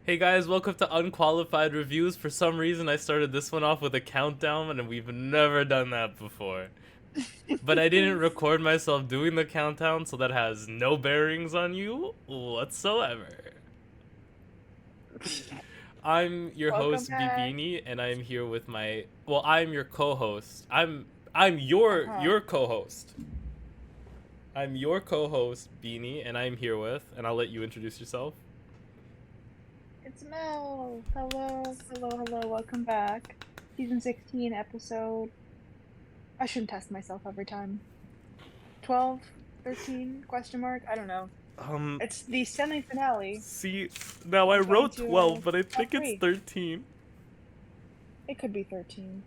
Hey guys, welcome to Unqualified Reviews. For some reason, I started this one off with a countdown, and we've never done that before. But I didn't record myself doing the countdown, so that has no bearings on you whatsoever. I'm your Welcome host, back. Bibini, and I'm here with my. Well, I'm your co-host. I'm your co-host. I'm your co-host, Beanie, and I'm here with, and I'll let you introduce yourself. It's Mel. Hello. Welcome back. Season 16 episode. I shouldn't test myself every time. 12, 13, question mark? I don't know. Um, It's the semi-finale. See, now I We're going wrote to 12, but I top think it's 3. 13. It could be 13.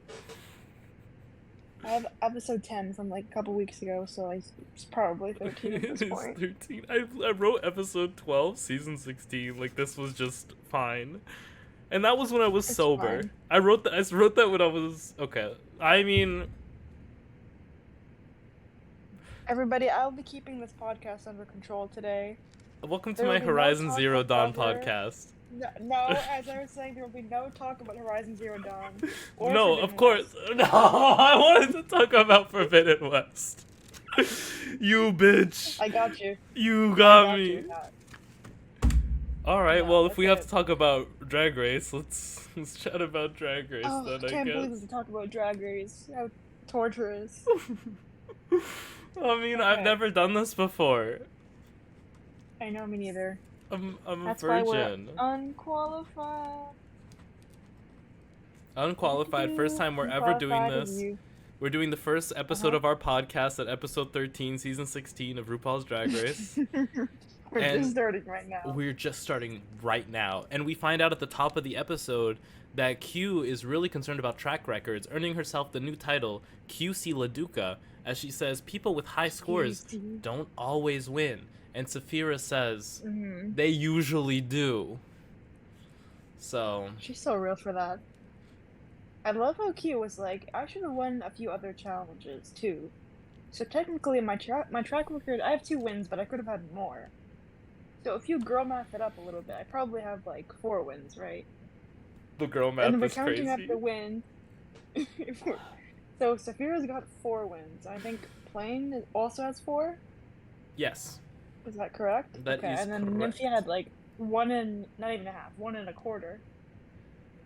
I have episode 10 from like a couple weeks ago, so it's probably 13 at It this is point. 13. I wrote episode 12, season 16, like this was just fine. And that was when I was It's sober. fine. I wrote that when I was okay. I mean, Everybody, I'll be keeping this podcast under control today. welcome to There will my be no Horizon talk Zero Dawn whatsoever. podcast. No, as I was saying, there will be no talk about Horizon Zero Dawn or No, of Forbidden course. West. No, I wanted to talk about Forbidden West. You bitch. I got you. You I got got me. you. Alright, No, well, if that's we have it. to talk about Drag Race, let's chat about Drag Race Oh, then, I I can't believe we guess. have to talk about Drag Race. How torturous. I mean, I've Okay. never done this before. I know, me neither. I'm a That's why we're virgin. unqualified. Unqualified, first time we're ever doing Unqualified this. review. We're doing the first episode Uh-huh. of our podcast at episode 13, season 16 of RuPaul's Drag Race. We're And just starting right now. we're just starting right now. And we find out at the top of the episode that Q is really concerned about track records, earning herself the new title, QC LaDuca, as she says people with high scores QC. don't always win. And Saphira says Mm-hmm. they usually do. So, She's so real for that. I love how Q was like, I should have won a few other challenges too. So technically, my track record, I have 2 wins, but I could have had more. So if you girl math it up a little bit, I probably have like 4 wins, right? the girl And math then we're is counting up crazy. the wins. So Saphira's got 4 wins. I think Plane also has 4. Yes, Is that correct? that Okay, is and then correct. Nymphia had like 1 and not even a half, 1 and a quarter.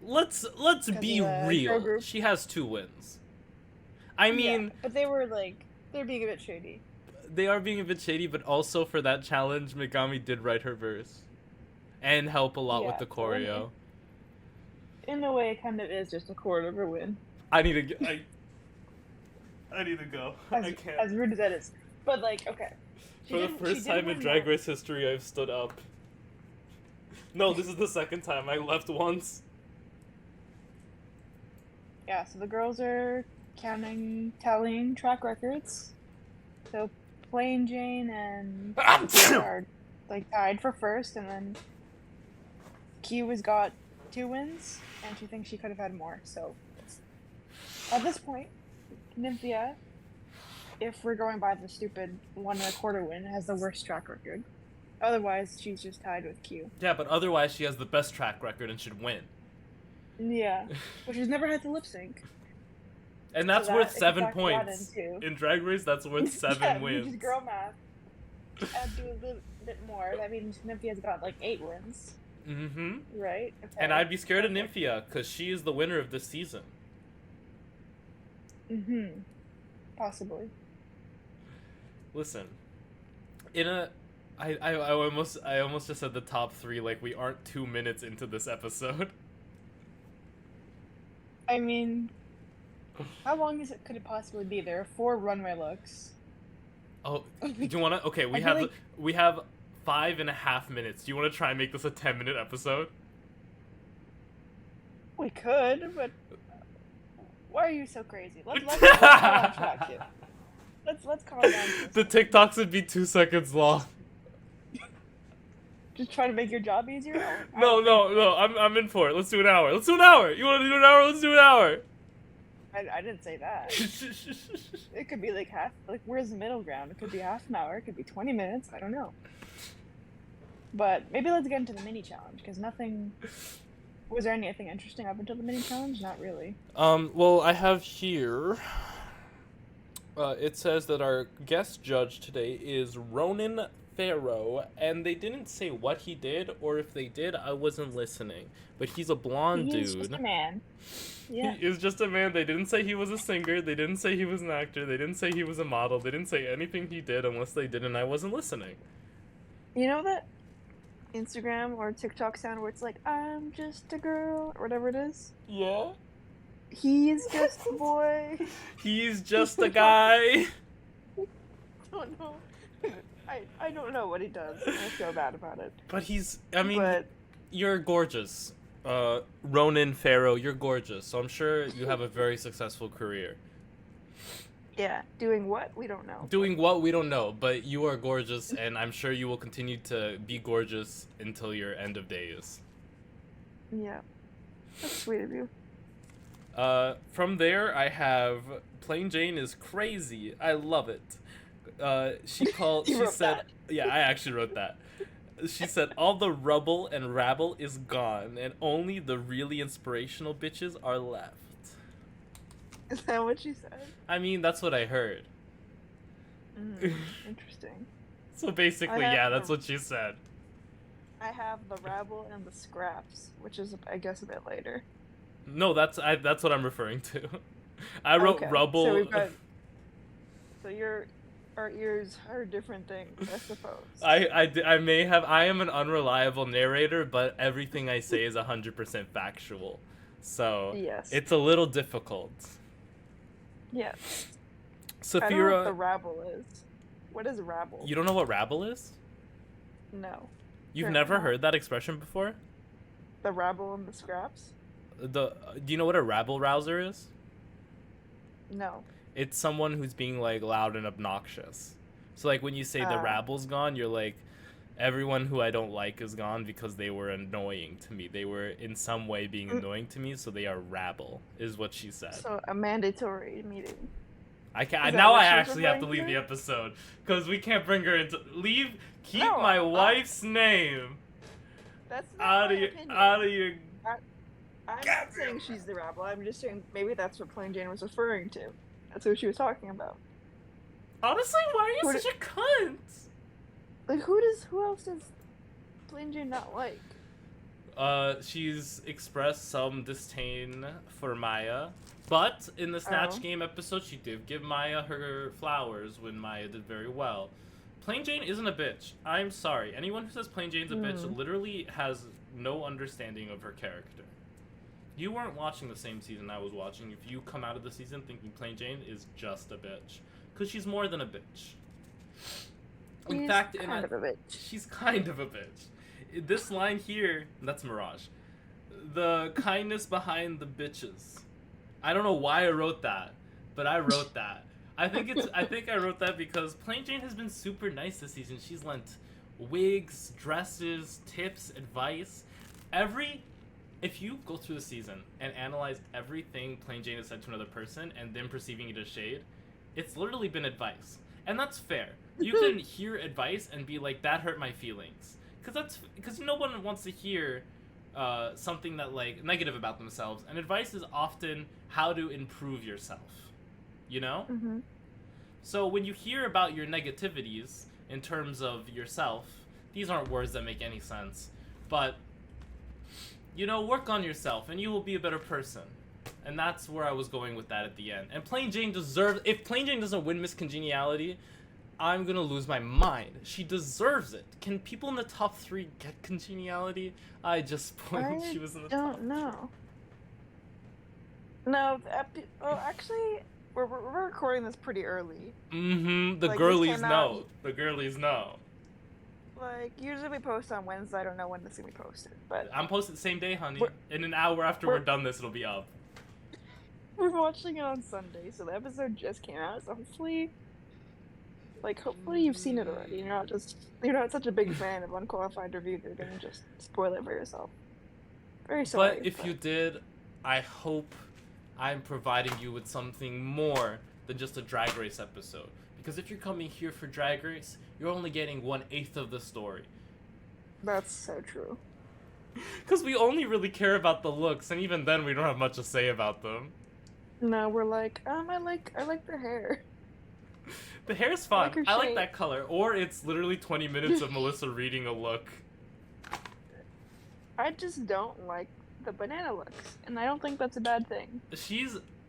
Let's Because be of the girl real. group. She has 2 wins. I mean, Yeah, but they were like, they're being a bit shady. they are being a bit shady, but also for that challenge, Megami did write her verse and help a lot with Yeah, the so choreo. in a way, it kind of is just a quarter of a win. I need to get. I need to go. I can't. As rude as that is. But like, okay. For the first time in Drag Race history, I've stood up. No, this is the second time. I left once. Yeah, so the girls are tallying track records. So Plain Jane and Nymphia are like tied for first, and then Q has got 2 wins, and she thinks she could have had more. So at this point, Nymphia, if we're going by the stupid 1 and a quarter win, has the worst track record. Otherwise, she's just tied with Q. Yeah, but otherwise she has the best track record and should win. Yeah, but she's never had to lip sync. And that's So worth if you 7 factor that points. in, too. In Drag Race, that's worth 7 Yeah, wins. you just girl math. Add do a little bit more. That means Nymphia's got like 8 wins, Mm-hmm. right? Okay. And I'd be scared of Perfect. Nymphia, because she is the winner of this season. Mm-hmm. Possibly. Listen, I almost just said the top 3 like we aren't 2 minutes into this episode. I mean, how long could it possibly be? There are 4 runway looks. Oh, do you wanna? Okay, I feel like we have 5.5 minutes. Do you want to try and make this a 10-minute episode? we could, but why are you so crazy? Let's go on track here. Let's calm down. The TikToks would be 2 seconds long. Just try to make your job easier. No. I'm in for it. Let's do an hour. Let's do an hour. You want to do an hour? Let's do an hour. I didn't say that. It could be like half. Like, where's the middle ground? It could be half an hour. It could be 20 minutes. I don't know. But maybe let's get into the mini challenge, because nothing... Was there anything interesting up until the mini challenge? Not really. Well, I have here. It says that our guest judge today is Ronan Farrow, and they didn't say what he did, or if they did, I wasn't listening. But he's a blonde He's dude. just a man. Yeah. He is just a man. They didn't say he was a singer. They didn't say he was an actor. They didn't say he was a model. They didn't say anything he did unless they did, and I wasn't listening. You know that Instagram or TikTok sound where it's like, I'm just a girl, or whatever it is? Yeah? He's just a boy. He's just a guy. I don't know. I don't know what he does. I feel bad about it. But you're gorgeous. Ronan Farrow, you're gorgeous. So I'm sure you have a very successful career. Yeah, doing what? We don't know. Doing what? We don't know. But you are gorgeous, and I'm sure you will continue to be gorgeous until your end of days. Yeah. That's sweet of you. From there, I have Plain Jane is crazy. I love it. She said, that. yeah, I actually wrote that. She said, all the rubble and rabble is gone, and only the really inspirational bitches are left. Is that what she said? I mean, that's what I heard. Interesting. So basically, yeah, that's what she said. I have the rabble and the scraps, which is, I guess, a bit later. No, that's what I'm referring to. I wrote rubble. So we've got. So our ears are different things, I suppose. I may have. I am an unreliable narrator, but everything I say is 100% factual. So yes, it's a little difficult. Yes. Saphira, I don't know what the rabble is. What is rabble? You don't know what rabble is? No. You've never heard that expression before? The rabble and the scraps? Do you know what a rabble rouser is? No. It's someone who's being like loud and obnoxious. So like when you say the rabble's gone, you're like, everyone who I don't like is gone because they were annoying to me. They were in some way being annoying to me, so they are rabble, is what she said. So a mandatory meeting. I actually have to leave the episode because we can't bring her into keep my wife's name that's not out of your. I'm not saying she's the rabble. I'm just saying maybe that's what Plain Jane was referring to. That's what she was talking about. Honestly, why are you such a cunt? Like who else does Plain Jane not like? She's expressed some disdain for Mhi'ya, but in the Snatch Game episode, she did give Mhi'ya her flowers when Mhi'ya did very well. Plain Jane isn't a bitch. I'm sorry. Anyone who says Plain Jane's a bitch literally has no understanding of her character. You weren't watching the same season I was watching if you come out of the season thinking Plain Jane is just a bitch. Because she's more than a bitch. In fact, she's kind of a bitch. This line here, that's Mirage. The kindness behind the bitches. I don't know why I wrote that, but I wrote that. I think I wrote that because Plain Jane has been super nice this season. She's lent wigs, dresses, tips, advice. If you go through the season and analyze everything Plain Jane has said to another person and then perceiving it as shade, it's literally been advice. And that's fair. You can hear advice and be like, that hurt my feelings. Because no one wants to hear something that like negative about themselves. And advice is often how to improve yourself. You know? Mm-hmm. So when you hear about your negativities in terms of yourself, these aren't words that make any sense. But work on yourself and you will be a better person. And that's where I was going with that at the end. And Plain Jane if Plain Jane doesn't win Miss Congeniality, I'm gonna lose my mind. She deserves it. Can people in the top 3 get Congeniality? I just pointed she was in the top. I don't know. No, actually, we're recording this pretty early. Mm-hmm. The girlies know. The girlies know. Like, usually we post on Wednesday. I don't know when this is going to be posted, but... I'm posting the same day, honey. In an hour after we're done this, it'll be up. We're watching it on Sunday, so the episode just came out, so hopefully you've seen it already. You're not such a big fan of Unqualified Reviews, you're going to just spoil it for yourself. Very sorry. But if you did, I hope I'm providing you with something more than just a Drag Race episode. Because if you're coming here for Drag Race, you're only getting 1/8 of the story. That's so true. Because we only really care about the looks, and even then we don't have much to say about them. No, we're like, I like their hair. The hair's I fun. like her I like shape. that color. Or it's literally 20 minutes of Melissa reading a look. I just don't like the banana looks, and I don't think that's a bad thing.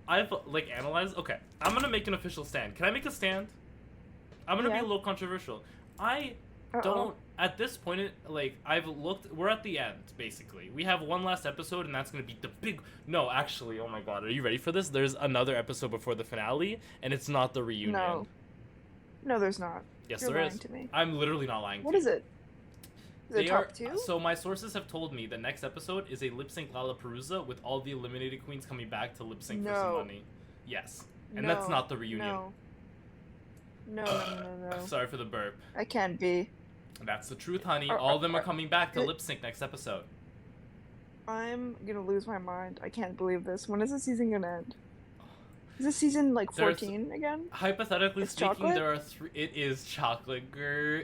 I've, like, analyzed... Okay, I'm gonna make an official stand. Can I make a stand? I'm gonna be Yeah. a little controversial. I Uh-oh. don't... At this point, I've looked... We're at the end, basically. We have one last episode, and that's gonna be the big... No, actually, oh my god, are you ready for this? There's another episode before the finale, and it's not the reunion. No. No, there's not. Yes, You're there lying is. to me. I'm literally not lying What to is you. it? Is it top 2? So my sources have told me the next episode is a lip sync Lollapalooza with all the eliminated queens coming back to lip sync for some money. Yes, and that's not the reunion. No. No. Sorry for the burp. I can't be. That's the truth, honey. All of them are coming back to lip sync next episode. I'm gonna lose my mind. I can't believe this. When is the season gonna end? Is this season like 14 again? Hypothetically It's speaking, chocolate? there are 3. It is chocolate, girl.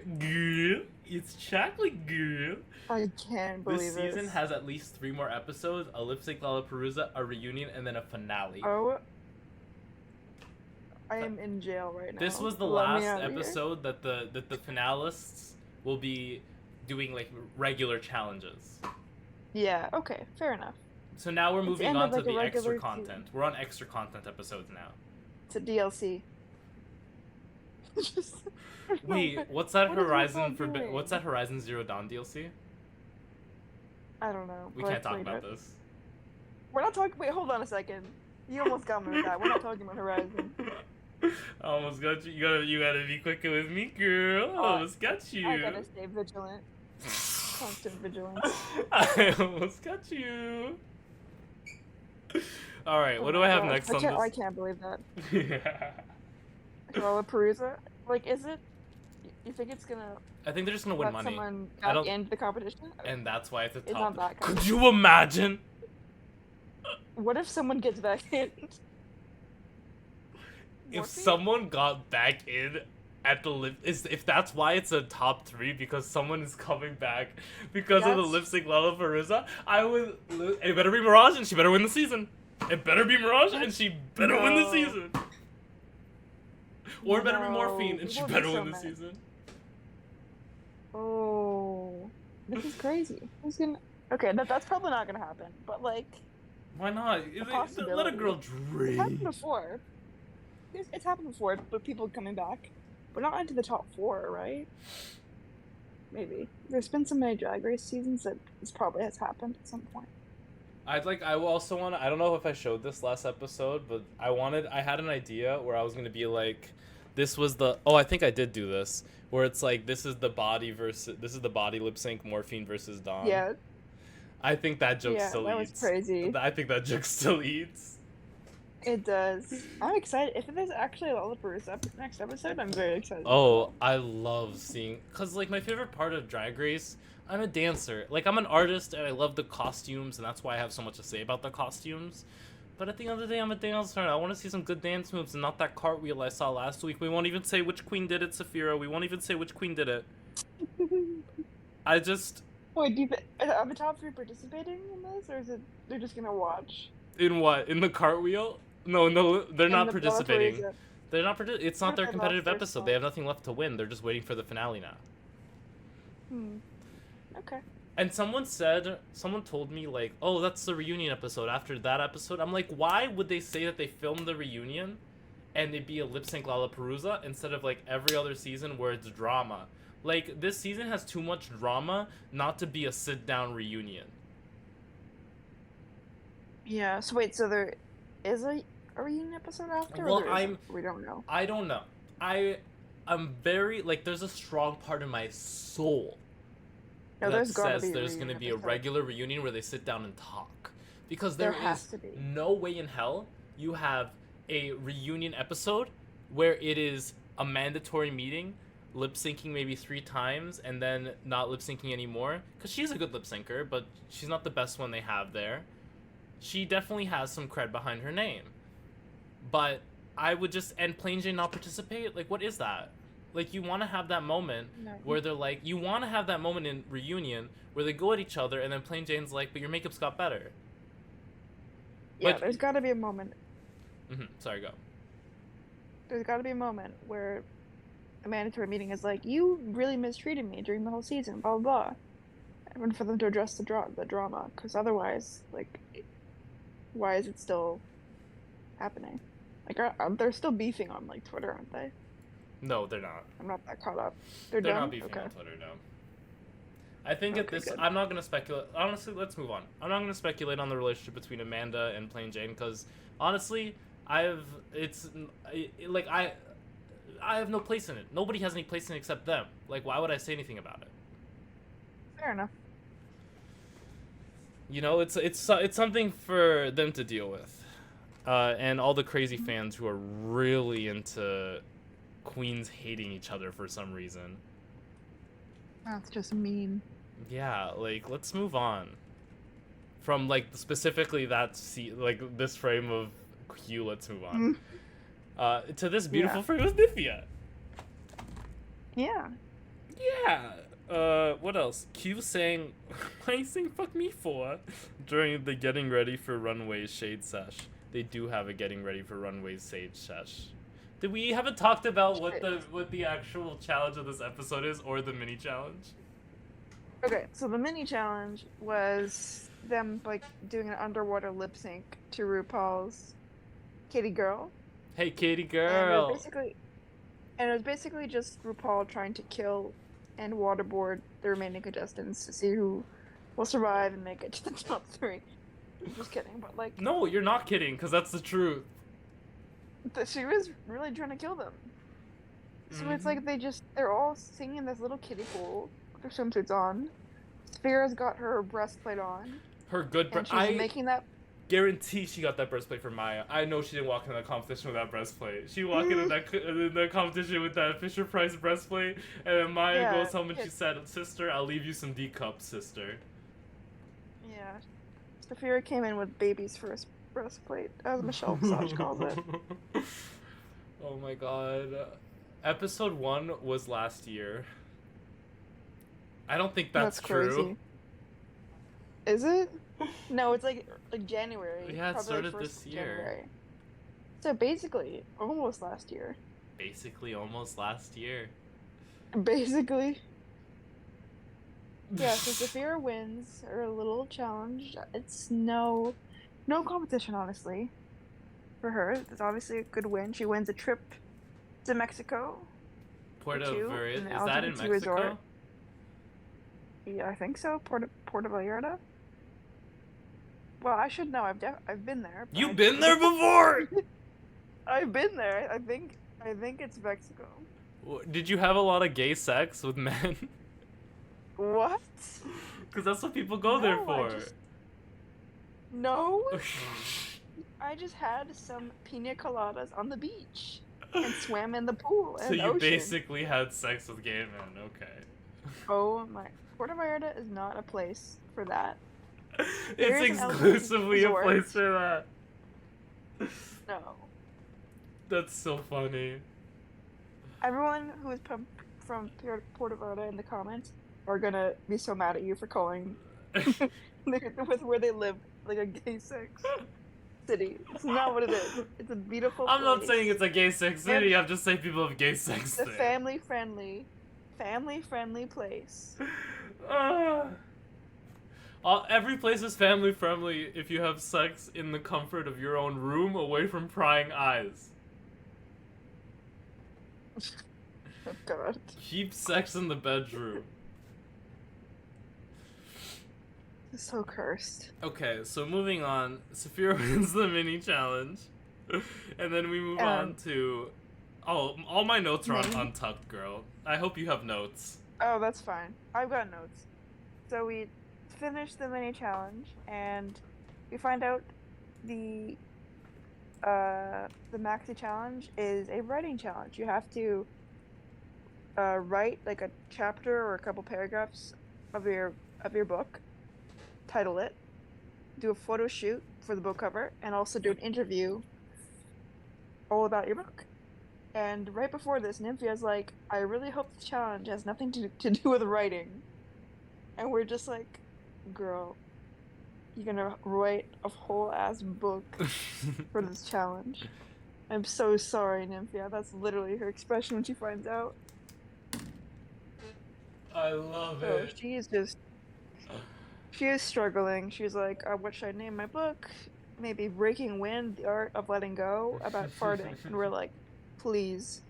It's chocolate, girl. I can't believe This season has at least 3 more episodes: a lip sync Lollapalooza, a reunion, and then a finale. Oh. I am in jail right now. This was the Let me last out of here. episode that the finalists will be doing like regular challenges. Yeah, okay, fair enough. So now we're It's moving end on of, to like, a the extra regular content. season. We're on extra content episodes now. It's a DLC. Just... Wait, what's that What is Horizon RuPaul doing? What's that Horizon Zero Dawn DLC? I don't know. We but can't talk wait, about this. We're not talking. Wait, hold on a second. You almost got me with that. We're not talking about Horizon. I almost got you. You gotta be quicker with me, girl. I almost got you. I gotta stay vigilant. Constant vigilance. I almost got you. All right, what do I have next on this? I can't believe that. Lollapalooza? Like, is it? You think it's gonna I think they're just gonna win let money, someone I back don't- into the competition? and that's why it's a It's top. not that Could kind. you imagine? What if someone gets back in? If Morphine? someone got back in at the lip, if that's why it's a top 3 because someone is coming back because of the That's- lip sync Lollapalooza, I would. It better be Mirage and she better win the season. It better be Mirage and she better win the No. season. Or it better be No, Morphine and she people would be better so win the mad. season. Oh, this is crazy. Who's gonna? Okay, that's probably not gonna happen. But like, Why not? Let a possibility. girl it's happened dream. before. It's happened before with people coming back, but not into the top 4, right? Maybe. There's been so many Drag Race seasons that this probably has happened at some point. I also want to, I don't know if I showed this last episode, but I had an idea where I was going to be like, this was the, I think I did do this, where it's like, this is the body lip sync Morphine versus Dawn. Yeah. I think that joke Yeah, still that eats. was crazy. I think that joke still eats. It does. I'm excited. If there's actually a Lollapalooza next episode, I'm very excited. Oh, I love seeing, cause like my favorite part of Drag Race, I'm a dancer. Like I'm an artist and I love the costumes, and that's why I have so much to say about the costumes. But at the end of the day, I'm a dancer and I want to see some good dance moves and not that cartwheel I saw last week. We won't even say which queen did it, Saphira. We won't even say which queen did it. I just... Wait, are the top 3 participating in this, or is it they're just gonna watch? In what? In the cartwheel? No, they're not In the participating. Lollapalooza? They're not. It's not their What if they competitive lost their episode. spot? They have nothing left to win. They're just waiting for the finale now. Okay. And someone told me like, oh, that's the reunion episode. After that episode, I'm like, why would they say that they filmed the reunion, and it'd be a lip sync Lollapalooza instead of like every other season where it's drama? Like this season has too much drama not to be a sit down reunion. Yeah. So wait. So there is a reunion episode after? Well, or there isn't? We don't know. I don't know. I'm very like there's a strong part of my soul No, that there's gotta says be a there's reunion gonna be a episode. regular reunion where they sit down and talk, because There there has is to be. no way in hell you have a reunion episode where it is a mandatory meeting, lip syncing maybe 3 times and then not lip syncing anymore, because she's a good lip syncer, but she's not the best one they have there. She definitely has some cred behind her name, but I would just, and Plain Jane not participate, like what is that? Like, you want to have that moment No. where they're like, you want to have that moment in Reunion where they go at each other and then Plain Jane's like, but your makeup's got better. Yeah, But- there's got to be a moment. Sorry, go. There's got to be a moment where a mandatory meeting is like, you really mistreated me during the whole season, blah, blah, blah. And for them to address the drama, because otherwise, like, why is it still happening? Like, they're still beefing on, like, Twitter, aren't they? No, they're not. I'm not that caught up. They're They're done? not beefing Okay. on Twitter, no. I think at Okay, this, good. I'm not going to speculate. Honestly, let's move on. I'm not going to speculate on the relationship between Amanda and Plain Jane because, honestly, I have no place in it. Nobody has any place in it except them. Like, why would I say anything about it? Fair enough. You know, it's something for them to deal with, and all the crazy fans who are really into queens hating each other for some reason. That's just mean. Yeah, like, let's move on from, like, specifically that like this frame of Q. Let's move on to this beautiful frame of Nymphia. Yeah. Yeah. What else? Q saying, "Why are you saying fuck me for?" during the getting ready for runway shade sesh. They do have a getting ready for runway shade sesh. We haven't talked about what the actual challenge of this episode is, or the mini challenge. Okay, so the mini challenge was them, like, doing an underwater lip sync to RuPaul's Kitty Girl. Hey, Kitty And girl. it was basically just RuPaul trying to kill and waterboard the remaining contestants to see who will survive and make it to the top 3. Just kidding, but, like, No, you're not kidding, because that's the truth. she was really trying to kill them. So it's like they're all singing this little kiddie pool with their swimsuits on. Sphera's got her breastplate on. Her good And she's making that. guarantee she got that breastplate from Mhi'ya. I know she didn't walk into that competition with that breastplate. She walked into that competition with that Fisher Price breastplate, and then Mhi'ya goes home and she said, "Sister, I'll leave you some D cups, sister." Yeah. Saphira came in with baby's first breastplate, as Michelle Visage calls it. Oh my god. Episode 1 was last year. I don't think that's true. Crazy. Is it? No, it's like January. Yeah, it probably started like this year. January. So basically, almost last year. Basically, almost last year. Basically. Yeah, so Saphira wins her little challenge. It's no competition, honestly, for her. It's obviously a good win. She wins a trip to Mexico. Puerto two Vallarta. in the Is that in LGBT Mexico? resort. Yeah, I think so. Puerto Vallarta. Well, I should know. I've been there. but You've been there before! I've been there. I think it's Mexico. Did you have a lot of gay sex with men? What? Because that's what people go there for. No. I just had some pina coladas on the beach and swam in the pool and So you ocean. basically had sex with gay men, okay. Oh my. Puerto Vallarta is not a place for that. It's is an exclusively a resort. place for that. No. That's so funny. Everyone who is from Puerto Vallarta in the comments are gonna be so mad at you for calling with where they live like a gay sex city. It's not what it is. It's a beautiful I'm not place. saying it's a gay sex city, I'm just saying people have gay sex It's a there. family friendly place. Every place is family friendly if you have sex in the comfort of your own room away from prying eyes. Oh god. Keep sex in the bedroom. It's so cursed. Okay, so moving on, Saphira wins the mini challenge. And then we move on to... Oh, all my notes are on Untucked, girl. I hope you have notes. Oh, that's fine. I've got notes. So we finished the mini challenge, and we find out the maxi challenge is a writing challenge. You have to write like a chapter or a couple paragraphs of your book, title it, do a photo shoot for the book cover, and also do an interview all about your book. And right before this, Nymphia's like, I really hope the challenge has nothing to do with writing. And we're just like, girl, you're gonna write a whole ass book for this challenge. I'm so sorry, Nymphia. That's literally her expression when she finds out. I love So it. she is struggling. She's like, what should I name my book? Maybe Breaking Wind, The Art of Letting Go, about farting. And we're like, please,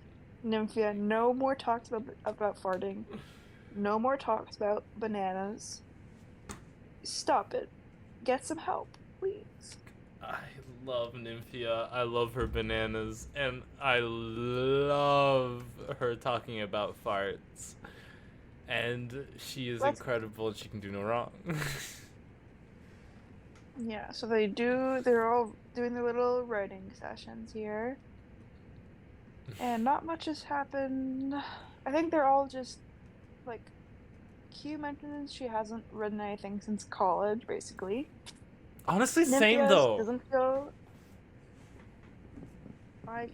Nymphia, no more talks about farting. No more talks about bananas. Stop it. Get some help, please. I love Nymphia. I love her bananas, and I love her talking about farts. And she is incredible, and she can do no wrong. Yeah, so they're all doing their little writing sessions here. And not much has happened. I think they're all just, like, Q mentions she hasn't written anything since college, basically. Honestly, same though. Doesn't feel... I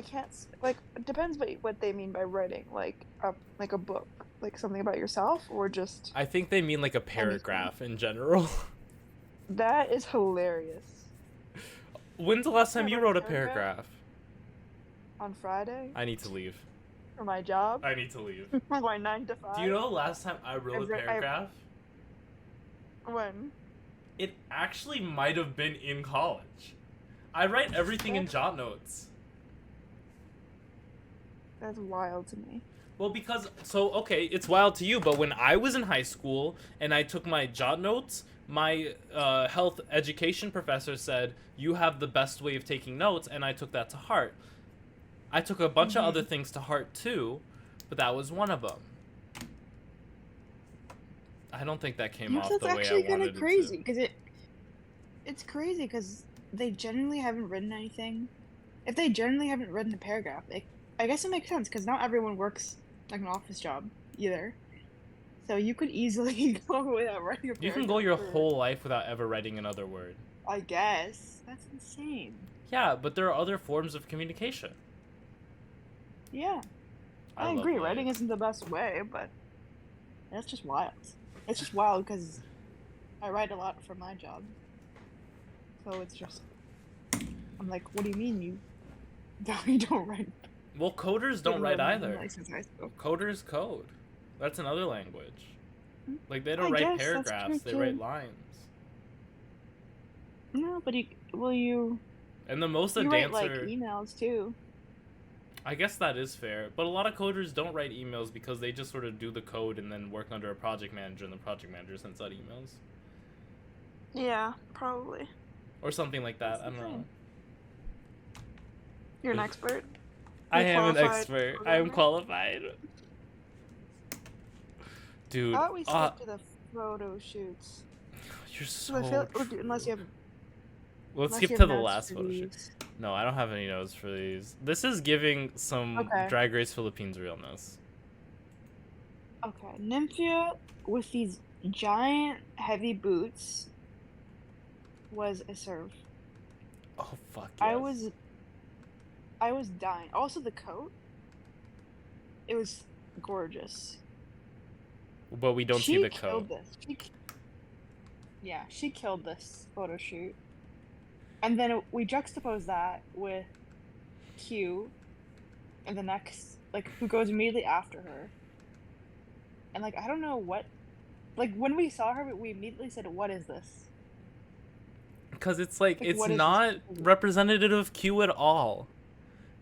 can't... Like, it depends what they mean by writing. Like a book. Like, something about yourself, or just... I think they mean, like, a paragraph in general. That is hilarious. When's the last time you wrote a paragraph? On Friday. I need to leave. For my job. I need to leave. My 9 to 5. Do you know the last time I wrote a paragraph? When? It actually might have been in college. I write everything in jot notes. That's wild to me. Well, because, okay, it's wild to you, but when I was in high school and I took my jot notes, my health education professor said, you have the best way of taking notes, and I took that to heart. I took a bunch of other things to heart too, but that was one of them. I don't think that came off the way I wanted it to. That's actually kind of crazy, because it's crazy because they generally haven't written anything. If they generally haven't written a paragraph, I guess it makes sense, because not everyone works like an office job either. So you could easily go without writing a paragraph. You can go your whole life without ever writing another word. I guess. That's insane. Yeah, but there are other forms of communication. Yeah. I agree. Writing isn't the best way, but that's just wild. It's just wild because I write a lot for my job. So it's just... I'm like, what do you mean you don't write? Well, coders don't write either. Coders code. That's another language. Like, they don't write paragraphs, they write lines. No, but and the most a write, like, emails, too. I guess that is fair, but a lot of coders don't write emails because they just sort of do the code and then work under a project manager, and the project manager sends out emails. Yeah, probably. Or something like that, I don't know. You're an expert? I am an expert. I am qualified. Dude. How about we skip to the photo shoots? You're so unless you have... Let's skip to the last photo shoot. No, I don't have any notes for these. This is giving some Drag Race Philippines realness. Okay, Nymphia with these giant heavy boots was a serve. Oh fuck yes. I was dying. Also the coat. It was gorgeous. But we don't see the coat. She killed this photo shoot. And then we juxtapose that with Q and the next, like, who goes immediately after her. And, like, I don't know what... Like, when we saw her, we immediately said, what is this? Because it's, like it's not representative of Q at all.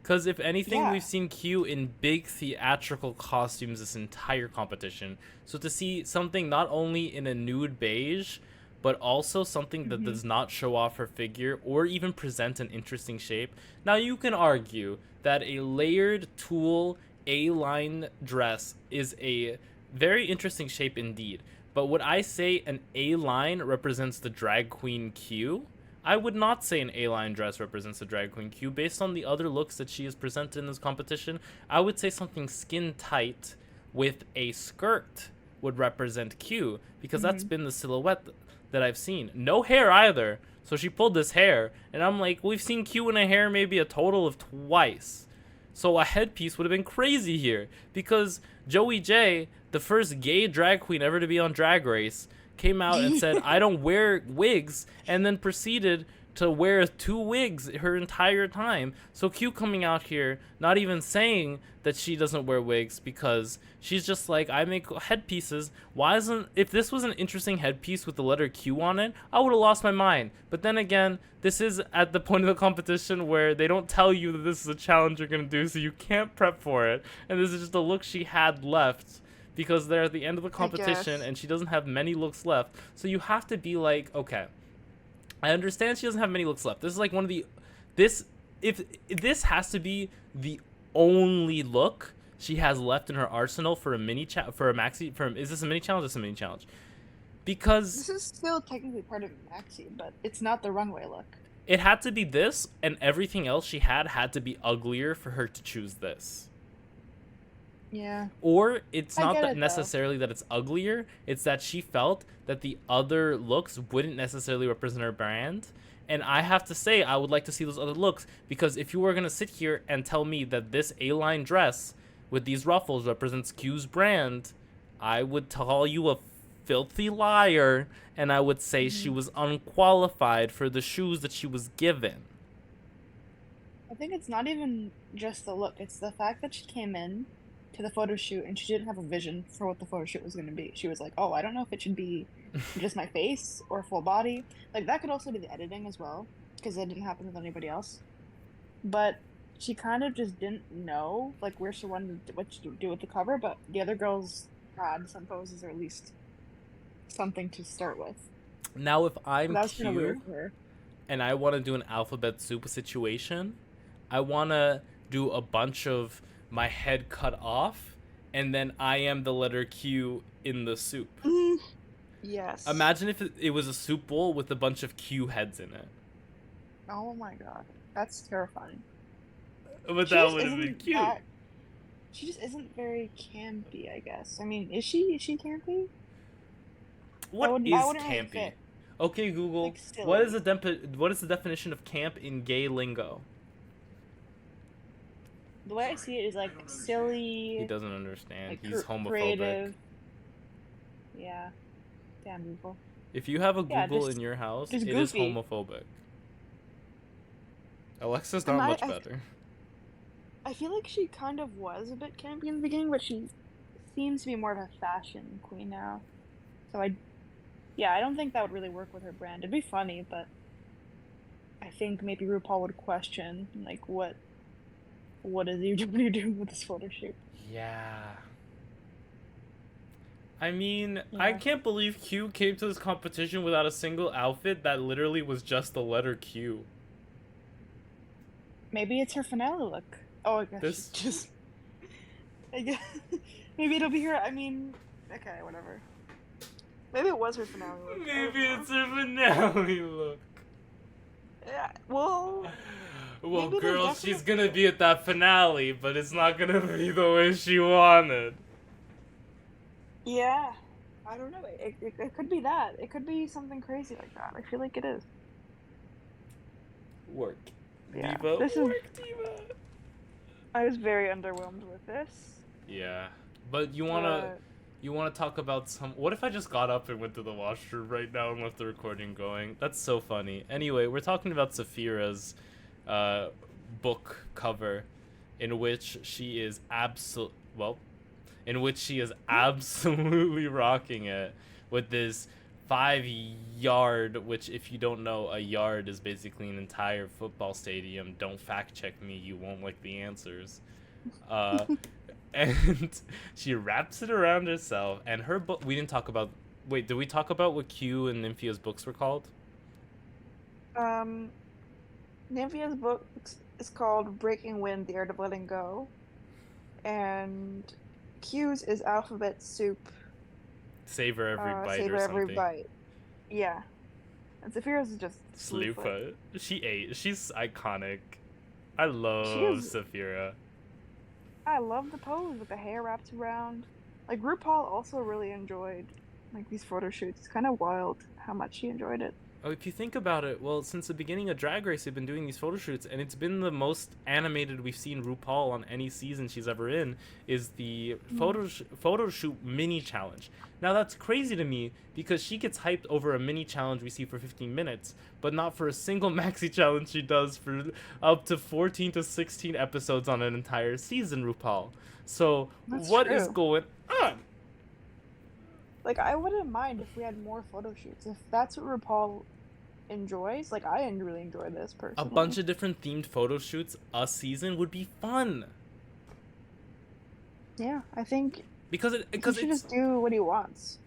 Because if anything, we've seen Q in big theatrical costumes this entire competition. So to see something not only in a nude beige, but also something that does not show off her figure or even present an interesting shape. Now, you can argue that a layered tulle A-line dress is a very interesting shape indeed. But would I say an A-line represents the drag queen Q? I would not say an A-line dress represents the drag queen Q. Based on the other looks that she has presented in this competition, I would say something skin tight with a skirt would represent Q, because that's been the silhouette that I've seen. No hair either, so she pulled this hair, and I'm like, we've seen Q in a hair maybe a total of twice. So a headpiece would have been crazy here, because Joey J, the first gay drag queen ever to be on Drag Race, came out and said, I don't wear wigs, and then proceeded to wear 2 wigs her entire time. So Q coming out here, not even saying that she doesn't wear wigs, because she's just like, I make headpieces. Why isn't, if this was an interesting headpiece with the letter Q on it, I would have lost my mind. But then again, this is at the point of the competition where they don't tell you that this is a challenge you're gonna do, so you can't prep for it. And this is just a look she had left, because they're at the end of the competition and she doesn't have many looks left. So you have to be like, okay, I understand she doesn't have many looks left. This is like one of the, this has to be the only look she has left in her arsenal for a maxi. Is this a mini challenge? Or is this a mini challenge? Because this is still technically part of maxi, but it's not the runway look. It had to be this, and everything else she had to be uglier for her to choose this. Yeah. Or it's not that necessarily that it's uglier, it's that she felt that the other looks wouldn't necessarily represent her brand. And I have to say, I would like to see those other looks, because if you were going to sit here and tell me that this A-line dress with these ruffles represents Q's brand, I would call you a filthy liar, and I would say she was unqualified for the shoes that she was given. I think it's not even just the look, it's the fact that she came in to the photo shoot and she didn't have a vision for what the photo shoot was going to be. She was like, oh, I don't know if it should be just my face or full body. Like, that could also be the editing as well, because it didn't happen with anybody else. But she kind of just didn't know, like, where she wanted to, what to do with the cover, but the other girls had some poses, or at least something to start with. Now, if I'm Q and I want to do an alphabet soup situation, I want to do a bunch of my head cut off, and then I am the letter Q in the soup. Yes. Imagine if it was a soup bowl with a bunch of Q heads in it. Oh my god. That's terrifying. But that would have been cute. She just isn't very campy, I guess. I mean, is she? Is she campy? What is campy? Really, okay, Google. Like, what is the definition of camp in gay lingo? The way I see it is like silly. He doesn't understand. Like, he's homophobic. Creative. Yeah. Damn Google. If you have a Google in your house, it is homophobic. Alexa's not much better. I feel like she kind of was a bit campy in the beginning, but she seems to be more of a fashion queen now. So I don't think that would really work with her brand. It'd be funny, but I think maybe RuPaul would question, like, what are you doing with this photo shoot? Yeah. I mean, I can't believe Q came to this competition without a single outfit that literally was just the letter Q. Maybe it's her finale look. Oh, I guess just... I guess... Maybe it'll be her... I mean... Okay, whatever. Maybe it was her finale look. Maybe it's her finale look. Yeah, well... Well, girl, she's gonna be at that finale, but it's not gonna be the way she wanted. Yeah. I don't know. It could be that. It could be something crazy like that. I feel like it is. Work. Yeah. Diva. Diva. I was very underwhelmed with this. Yeah. But you wanna talk about some... What if I just got up and went to the washroom right now and left the recording going? That's so funny. Anyway, we're talking about Saphira's book cover, in which she is absolutely rocking it with this 5-yard, which, if you don't know, a yard is basically an entire football stadium. Don't fact check me, you won't like the answers. And she wraps it around herself, and her book... We didn't talk about... Wait, did we talk about what Q and Nymphia's books were called? Nymphia's book is called Breaking Wind, The Art of Letting Go. And Q's is Alphabet Soup. Savor every bite savor or something. every bite. Yeah. And Saphira's is just Sloofa. She ate. She's iconic. I love Saphira. I love the pose with the hair wrapped around. Like, RuPaul also really enjoyed, like, these photo shoots. It's kind of wild how much she enjoyed it. Oh, if you think about it, well, since the beginning of Drag Race, they've been doing these photo shoots, and it's been the most animated we've seen RuPaul on any season she's ever in, is the photo shoot mini challenge. Now, that's crazy to me, because she gets hyped over a mini challenge we see for 15 minutes, but not for a single maxi challenge she does for up to 14 to 16 episodes on an entire season, RuPaul. So, That's what is true. going on? Like, I wouldn't mind if we had more photo shoots. If that's what RuPaul enjoys, like, I really enjoy this A personally. bunch of different themed photo shoots a season would be fun. Yeah, I think Because he because should it's just do what he wants.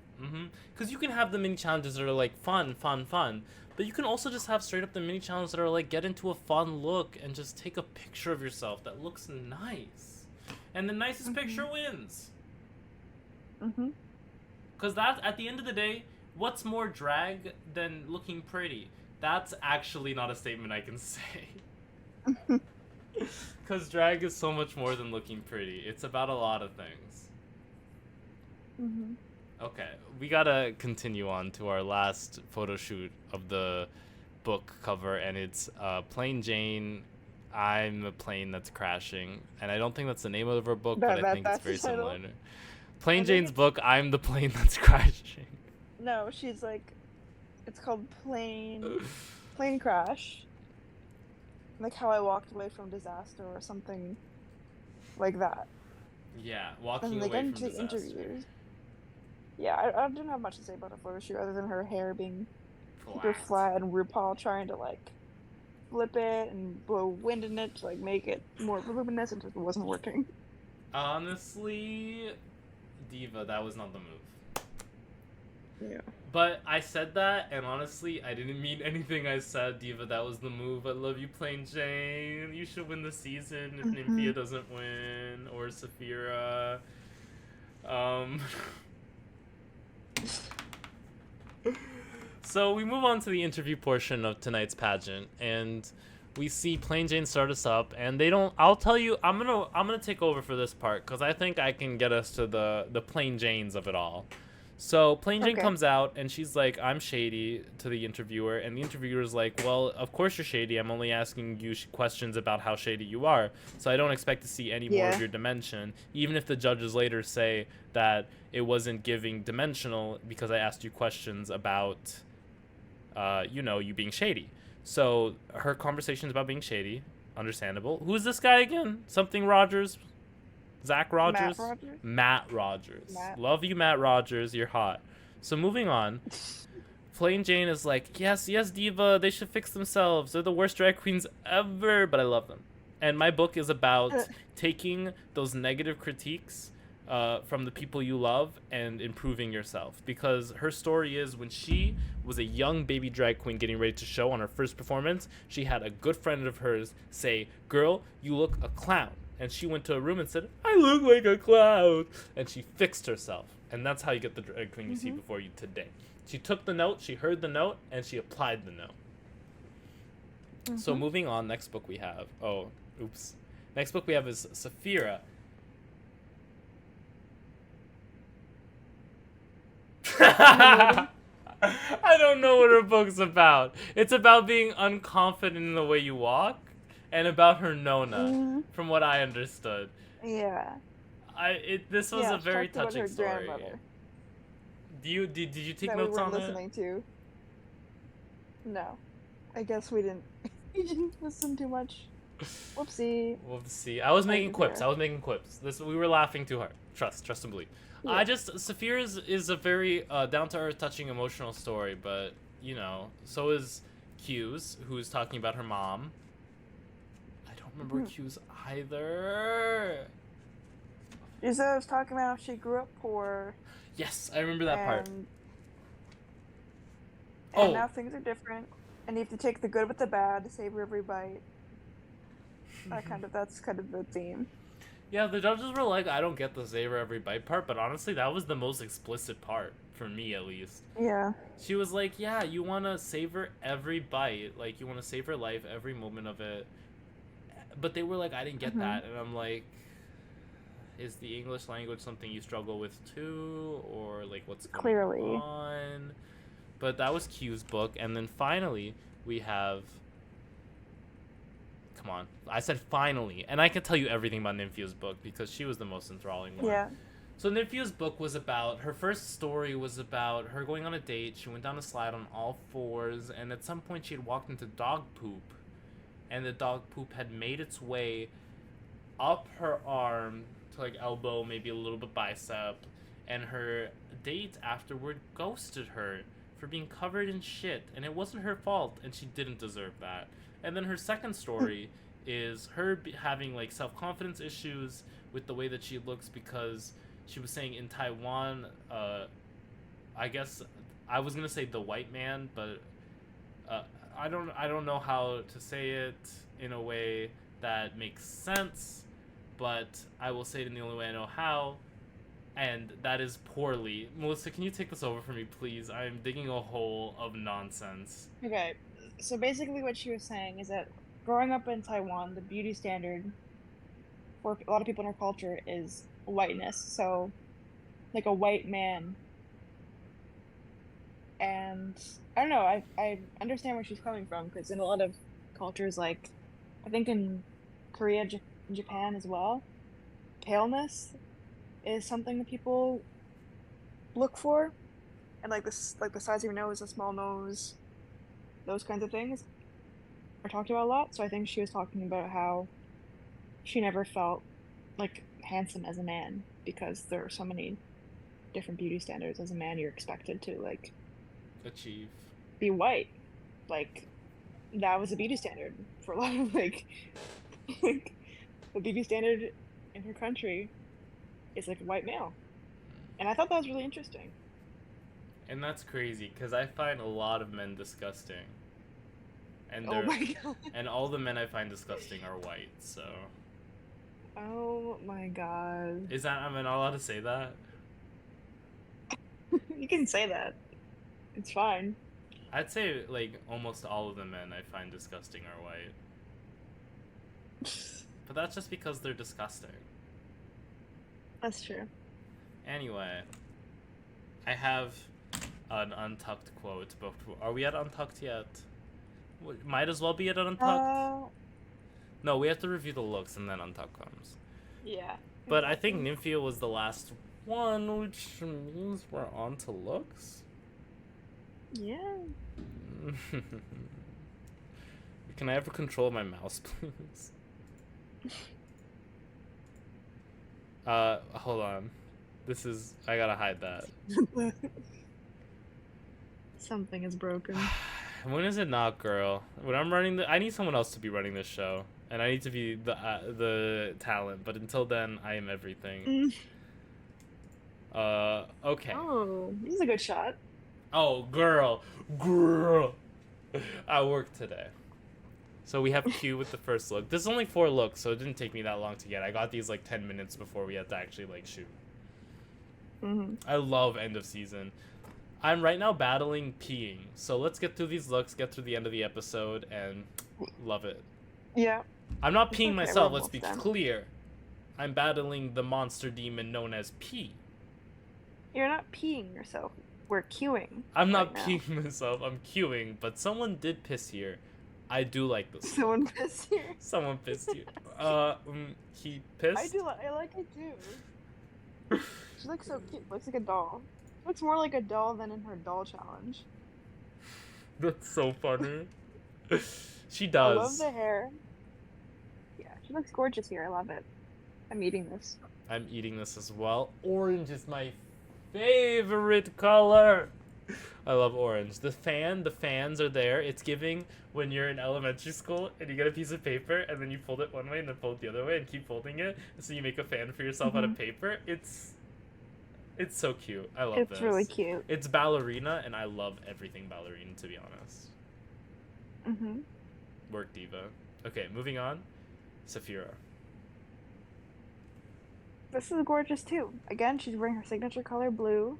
because you can have the mini challenges that are like fun, but you can also just have straight up the mini challenges that are like get into a fun look and just take a picture of yourself that looks nice, and the nicest picture wins. Because that, at the end of the day, what's more drag than looking pretty? That's actually not a statement I can say. Because drag is so much more than looking pretty. It's about a lot of things. Okay, we gotta continue on to our last photo shoot of the book cover, and it's Plain Jane, I'm a plane that's crashing. And I don't think that's the name of her book, but I think it's very similar. Plain Jane's book, I'm the plane that's crashing. No, she's like, it's called Plane Crash. Like how I walked away from disaster or something like that. Yeah, walking And away they get from into disaster. interviews. Yeah, I didn't have much to say about the photo shoot other than her hair being super flat and RuPaul trying to like flip it and blow wind in it to like make it more voluminous, and it wasn't working. Honestly, Diva, that was not the move. Yeah. But I said that, and honestly, I didn't mean anything I said. Diva, that was the move. I love you, Plain Jane. You should win the season if Nymphia doesn't win, or Saphira. So we move on to the interview portion of tonight's pageant, and we see Plain Jane start us up, and they don't. I'll tell you, I'm gonna take over for this part because I think I can get us to the Plain Janes of it all. So Plain Jane comes out, and she's like, I'm shady, to the interviewer, and the interviewer's like, well, of course you're shady. I'm only asking you questions about how shady you are, so I don't expect to see any more of your dimension, even if the judges later say that it wasn't giving dimensional because I asked you questions about, you being shady. So her conversation's about being shady, understandable. Who's this guy again? Something Rogers? Zach Rogers? Matt Rogers. Love you, Matt Rogers. You're hot. So moving on. Plain Jane is like, yes, Diva, they should fix themselves. They're the worst drag queens ever, but I love them. And my book is about taking those negative critiques from the people you love and improving yourself. Because her story is when she was a young baby drag queen getting ready to show on her first performance, she had a good friend of hers say, girl, you look a clown. And she went to a room and said, I look like a clown. And she fixed herself. And that's how you get the drag queen you see before you today. She took the note, she heard the note, and she applied the note. So moving on, next book we have. Next book we have is Saphira. I don't know what her book's about. It's about being unconfident in the way you walk. And about her Nona, from what I understood. Yeah. This was a very touching story. Did you take notes on listening to? No, I guess we didn't. We didn't listen too much. Whoopsie. I was making quips. We were laughing too hard. Trust and believe. Yeah. Saphira is a very down to earth, touching, emotional story, but so is Q's, who's talking about her mom. Remember Q's either. Isa was talking about how she grew up poor. Yes, I remember that part. And now things are different, and you have to take the good with the bad, savor every bite. That's kind of the theme. Yeah, the judges were like, I don't get the savor every bite part, but honestly, that was the most explicit part, for me at least. Yeah. She was like, yeah, you want to savor every bite, like, you want to savor life, every moment of it. But they were like, I didn't get that. And I'm like, is the English language something you struggle with too? Or, like, what's going on? But that was Q's book, and then finally we have. Come on, I said finally, and I can tell you everything about Nymphia's book because she was the most enthralling one. Yeah. So Nymphia's book was about, her first story was about her going on a date. She went down a slide on all fours, and at some point she had walked into dog poop, and the dog poop had made its way up her arm to like elbow, maybe a little bit bicep, and her date afterward ghosted her for being covered in shit, and it wasn't her fault, and she didn't deserve that. And then her second story is her having like self-confidence issues with the way that she looks because she was saying in Taiwan, I guess I was gonna say the white man, but I don't know how to say it in a way that makes sense, but I will say it in the only way I know how, and that is poorly. Melissa, can you take this over for me, please? I am digging a hole of nonsense. Okay, so basically what she was saying is that growing up in Taiwan, the beauty standard for a lot of people in our culture is whiteness, so like a white man. And I don't know, I understand where she's coming from, because in a lot of cultures, like I think in Korea, Japan as well, paleness is something that people look for, and like this, like the size of your nose, a small nose, those kinds of things are talked about a lot. So I think she was talking about how she never felt like handsome as a man because there are so many different beauty standards. As a man, you're expected to like Achieve. be white. Like that was a beauty standard for a lot of like the beauty standard in her country is like a white male. And I thought that was really interesting. And that's crazy because I find a lot of men disgusting. And Oh my god. and all the men I find disgusting are white, so. Oh my god. Is that, am I not allowed to say that? You can say that. It's fine. I'd say like almost all of the men I find disgusting are white. But that's just because they're disgusting. That's true. Anyway, I have an Untucked quote, but are we at Untucked yet? Might as well be at Untucked. No, we have to review the looks and then Untucked comes. Yeah. But I think Nymphia was the last one, which means we're on to looks. Yeah. Can I ever control my mouse, please? Hold on. This is, I gotta hide that. Something is broken. When is it not, girl? When I'm running I need someone else to be running this show, and I need to be the talent. But until then, I am everything. Okay. Oh, this is a good shot. Oh, girl. I worked today. So we have Q with the first look. This is only 4 looks, so it didn't take me that long to get. I got these like 10 minutes before we had to actually like shoot. I love end of season. I'm right now battling peeing, so let's get through these looks, get through the end of the episode, and love it. Yeah. I'm not peeing Okay, myself, we're let's be almost done. clear. I'm battling the monster demon known as P. You're not peeing yourself. We're queuing. I'm not right now. peeing myself, I'm queuing, but someone did piss here. I do like this. Someone pissed here. Someone pissed here. He pissed? I like it too. She looks so cute. Looks like a doll. Looks more like a doll than in her doll challenge. That's so funny. She I does. love the hair. Yeah, she looks gorgeous here. I love it. I'm eating this. I'm eating this as well. Orange is my favorite color. I love orange. The fans are there. It's giving when you're in elementary school and you get a piece of paper and then you fold it one way and then fold it the other way and keep folding it. So you make a fan for yourself out of paper. It's so cute. I love this. It's really cute. It's ballerina and I love everything ballerina, to be honest. Work diva. Okay, moving on. Saphira. This is gorgeous too. Again, she's wearing her signature color blue.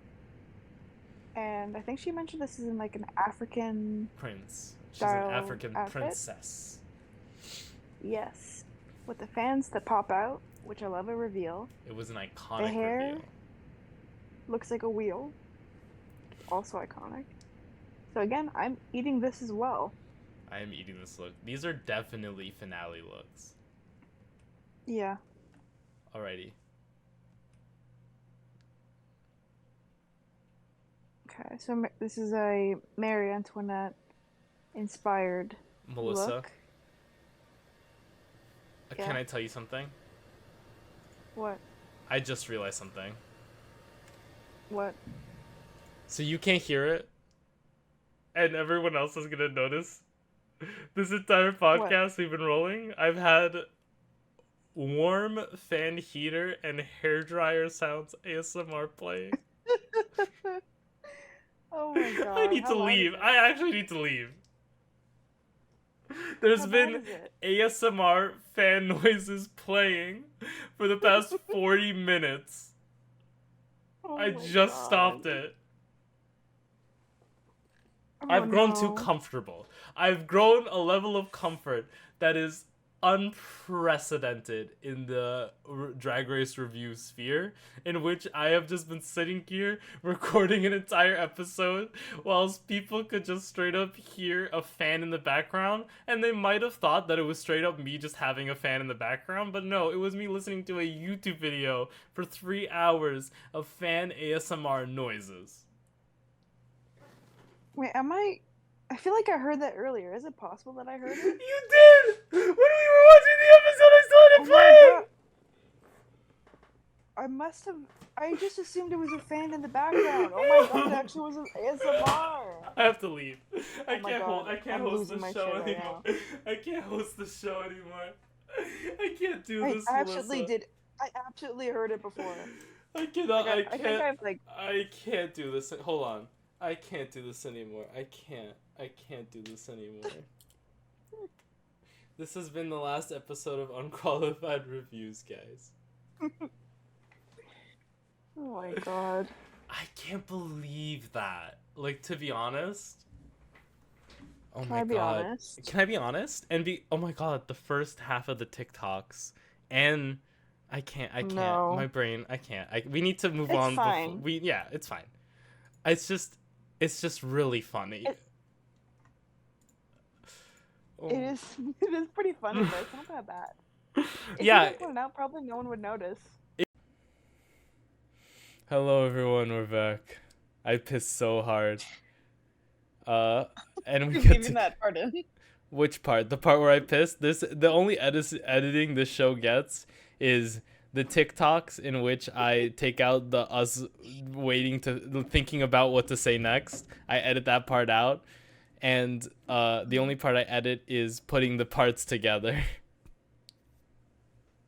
And I think she mentioned this is in like an African Prince. She's style an African outfit. princess. Yes. With the fans that pop out, which I love a reveal. It was an iconic hair reveal. Looks like a wheel. Also iconic. So again, I'm eating this as well. I am eating this look. These are definitely finale looks. Yeah. Alrighty. Okay, so this is a Marie Antoinette inspired Melissa, look. can Yeah. I tell you something? What? I just realized something. What? So you can't hear it, and everyone else is gonna notice. This entire podcast we've been rolling, I've had warm fan heater and hairdryer sounds ASMR playing. Oh my god. I need to leave. I actually need to leave. There's been ASMR fan noises playing for the past 40 minutes. I just stopped it. I've grown too comfortable. I've grown a level of comfort that is unprecedented in the Drag Race review sphere, in which I have just been sitting here recording an entire episode whilst people could just straight up hear a fan in the background, and they might have thought that it was straight up me just having a fan in the background, but no, it was me listening to a YouTube video for 3 hours of fan ASMR noises. Wait, I feel like I heard that earlier. Is it possible that I heard it? You did! When we were watching the episode, I still had it playing! I must have... I just assumed it was a fan in the background. Oh my god, it actually was an ASMR! I have to leave. I can't I'm host losing the my show shit right anymore. now. I can't host the show anymore. I can't do this, I absolutely Melissa. I absolutely heard it before. I cannot. Like, I think I've like... I can't do this. Hold on. I can't do this anymore. I can't do this anymore. This has been the last episode of Unqualified Reviews, guys. Oh my god. I can't believe that. Like, to be honest. Oh my god. Can I be honest? Can I be honest? And oh my god, the first half of the TikToks. And I can't. No. My brain, I can't. We need to move it's on. Fine. Yeah, it's fine. It's just really funny. It is pretty funny, but it's not that bad. If yeah. you didn't put it out, probably no one would notice. Hello everyone, we're back. I pissed so hard. And we get to... that part in. Which part? The part where I pissed? The only editing this show gets is the TikToks in which I take out the us thinking about what to say next. I edit that part out, and the only part I edit is putting the parts together.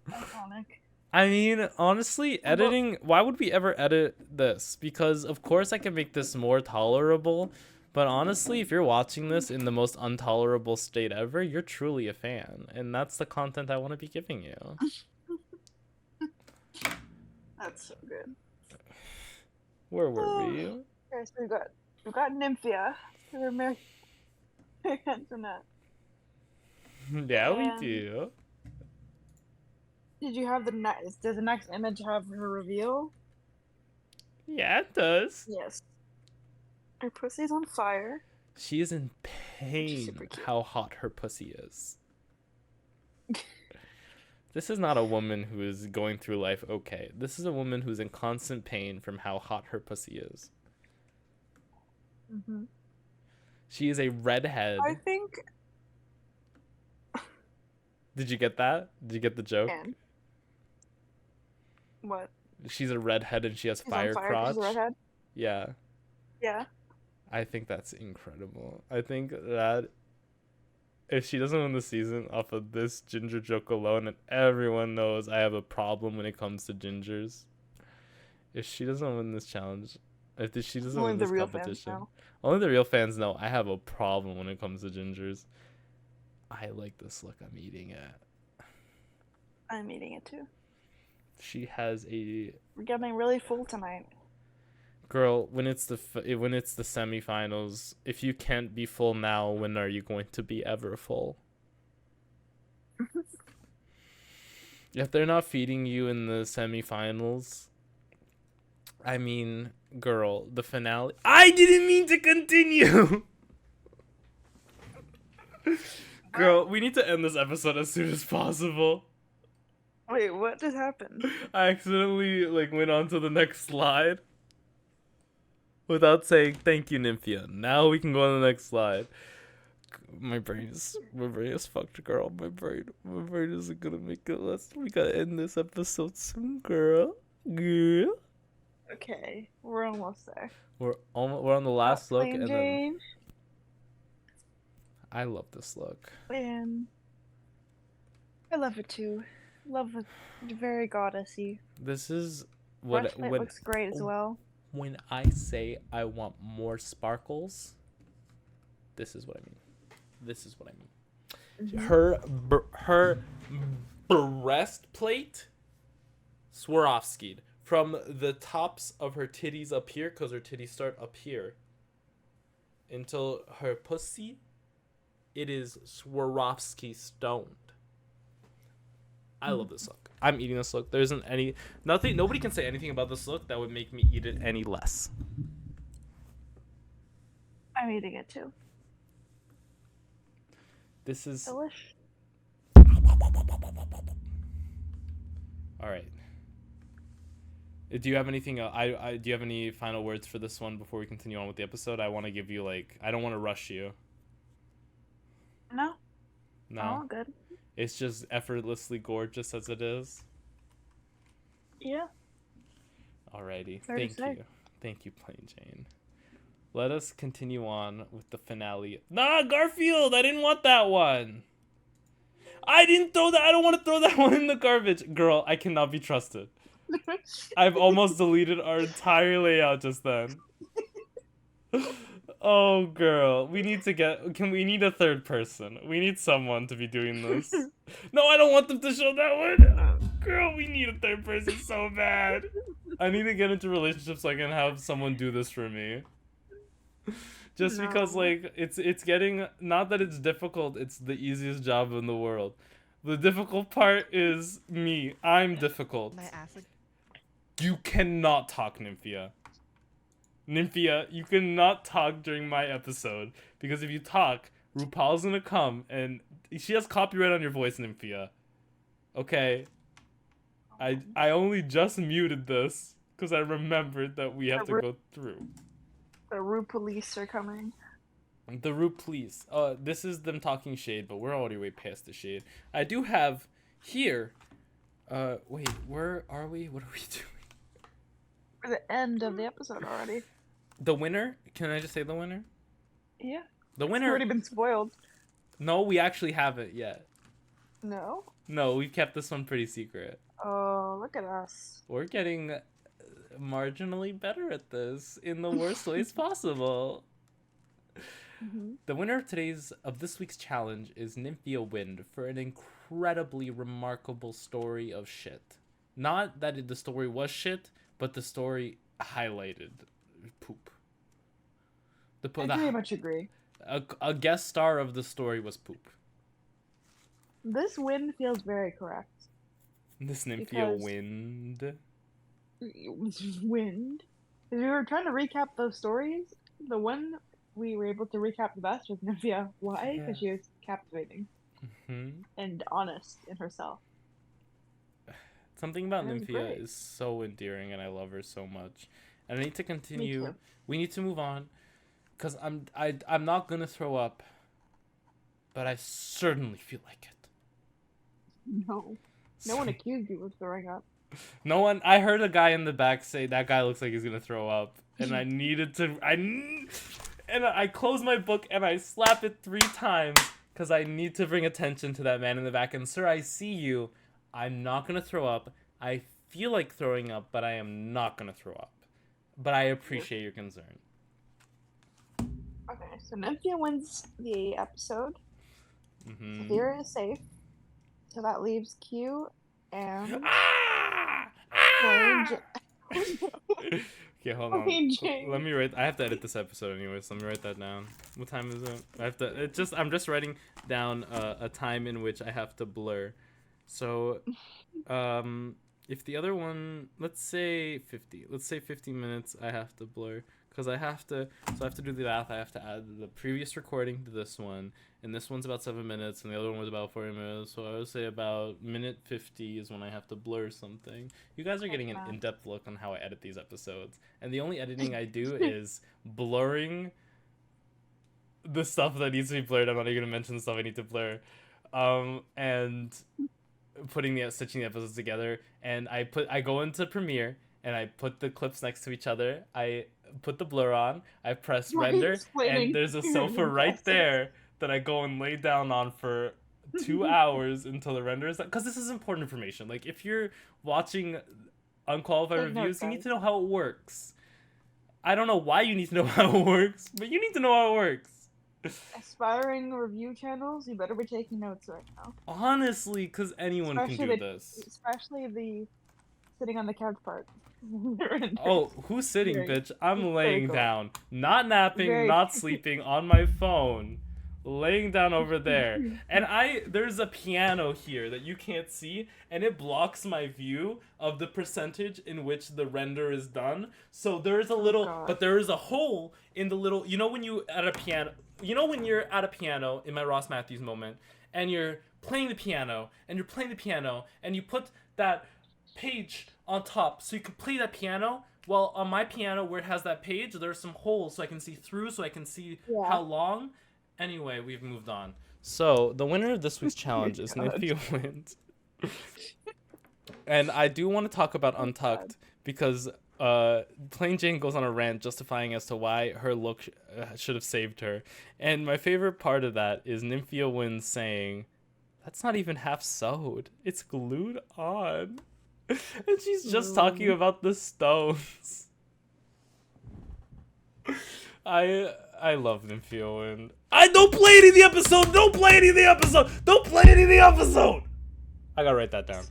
Iconic. I mean, honestly, editing, why would we ever edit this? Because of course I can make this more tolerable, but honestly, if you're watching this in the most intolerable state ever, you're truly a fan, and that's the content I want to be giving you. That's so good. Where were we? Okay, so we got Nymphia. We're Mary Antoinette. Yeah, we do. Did you have does the next image have her reveal? Yeah, it does. Yes. Her pussy's on fire. She is in pain how hot her pussy is. This is not a woman who is going through life okay. This is a woman who's in constant pain from how hot her pussy is. Mm-hmm. She is a redhead. I think... Did you get that? Did you get the joke? What? She's a redhead and she has fire crotch. She's a redhead? Yeah. Yeah. I think that's incredible. I think that if she doesn't win the season off of this ginger joke alone, and everyone knows I have a problem when it comes to gingers. If she doesn't win this challenge, if she doesn't win this competition, only the real fans know I have a problem when it comes to gingers. I like this look I'm eating it. I'm eating it too. She has a... We're getting really full tonight. Girl, when it's the semifinals, if you can't be full now, when are you going to be ever full? If they're not feeding you in the semifinals, I mean, girl, the finale... I didn't mean to continue! Girl, we need to end this episode as soon as possible. Wait, what just happened? I accidentally went on to the next slide without saying thank you, Nymphia. Now we can go on the next slide. My brain is fucked, girl. My brain isn't gonna make it. We gotta end this episode soon, girl. Girl. Okay, we're almost there. We're on the last look, Plain and Jane. then I love this look. And I love it too. Love it. Very goddessy. This is what Breastplate looks great as well. When I say I want more sparkles, this is what I mean. Her breastplate Swarovski'd from the tops of her titties up here, because her titties start up here, until her pussy, it is Swarovski stoned. I love this look. I'm eating this look. There isn't nobody can say anything about this look that would make me eat it any less. I'm eating it too. This is Delish. all right. Do you have anything? Do you have any final words for this one before we continue on with the episode? I want to give you I don't want to rush you. No. No. Oh, good. It's just effortlessly gorgeous as it is. Yeah. Alrighty. Fair to Thank say. you. Thank you, Plain Jane. Let us continue on with the finale. Nah, Garfield! I didn't want that one! I didn't throw that! I don't want to throw that one in the garbage! Girl, I cannot be trusted. I've almost deleted our entire layout just then. Oh, girl. We need a third person. We need someone to be doing this. No, I don't want them to show that one! Girl, we need a third person so bad. I need to get into relationships so I can have someone do this for me. Just because, it's getting... Not that it's difficult, it's the easiest job in the world. The difficult part is me. I'm difficult. You cannot talk, Nymphia. Nymphia, you cannot talk during my episode. Because if you talk, RuPaul's gonna come and... She has copyright on your voice, Nymphia. Okay? I only just muted this because I remembered that we have to go through. The Ru police are coming. The Ru police. This is them talking shade, but we're already way past the shade. I do have here... wait, where are we? What are we doing? We're the end of the episode already. The winner? Can I just say the winner? Yeah. The winner... It's already been spoiled. No, we actually haven't yet. No? No, we've kept this one pretty secret. Oh, look at us. We're getting marginally better at this in the worst ways possible. Mm-hmm. The winner of this week's challenge is Nymphia Wind for an incredibly remarkable story of shit. Not that the story was shit, but the story highlighted poop. I very much agree. A guest star of the story was poop. This win feels very correct. This Nymphia Wind. Wind. If we were trying to recap those stories, the one we were able to recap the best was Nymphia. Why? Because she was captivating and honest in herself. Something about Nymphia is so endearing, and I love her so much. And I need to continue. Me too. We need to move on, because I'm not gonna throw up, but I certainly feel like it. No one accused you of throwing up. No one. I heard a guy in the back say that guy looks like he's gonna throw up, and I needed to. And I close my book and I slap it 3 times because I need to bring attention to that man in the back. And sir, I see you. I'm not gonna throw up. I feel like throwing up, but I am not gonna throw up. But I appreciate your concern. Okay, so Nymphia wins the episode. Saphira is safe. So that leaves Q and... Okay, hold on. Let me write... I have to edit this episode anyway, so let me write that down. What time is it? I'm just writing down a time in which I have to blur. So, if the other one... Let's say 50 minutes I have to blur. because I have to do the math. I have to add the previous recording to this one, and this one's about 7 minutes, and the other one was about 40 minutes. So I would say about minute 50 is when I have to blur something. You guys are getting an in-depth look on how I edit these episodes, and the only editing I do is blurring the stuff that needs to be blurred. I'm not even gonna mention the stuff I need to blur, and stitching the episodes together. And I go into Premiere and I put the clips next to each other. I put the blur on. I press render, and there's a sofa right there that I go and lay down on for 2 hours until the render is done. Because this is important information. Like, if you're watching Unqualified Reviews, you need to know how it works. I don't know why you need to know how it works, but you need to know how it works. Aspiring review channels, you better be taking notes right now. Honestly, because anyone can do this. Especially the sitting on the couch part. Oh, who's sitting, bitch? I'm laying down. Not napping, Very not sleeping, on my phone. Laying down over there. And there's a piano here that you can't see, and it blocks my view of the percentage in which the render is done. So there's a little, but there is a hole in the little, when you're at a piano, in my Ross Matthews moment, and you're playing the piano, and you put that page on top so you can play that piano. Well, on my piano where it has that page, there's some holes so I can see through, so I can see how long. Anyway, we've moved on. So the winner of this week's challenge is Nymphia wins. And I do want to talk about Untucked because Plain Jane goes on a rant justifying as to why her look should have saved her. And my favorite part of that is Nymphia wins saying, "That's not even half sewed. It's glued on." And she's just talking about the stones. I love Nymphia win. Don't play any of the episode! Don't play any of the episode! Don't play any of the episode! I gotta write that down.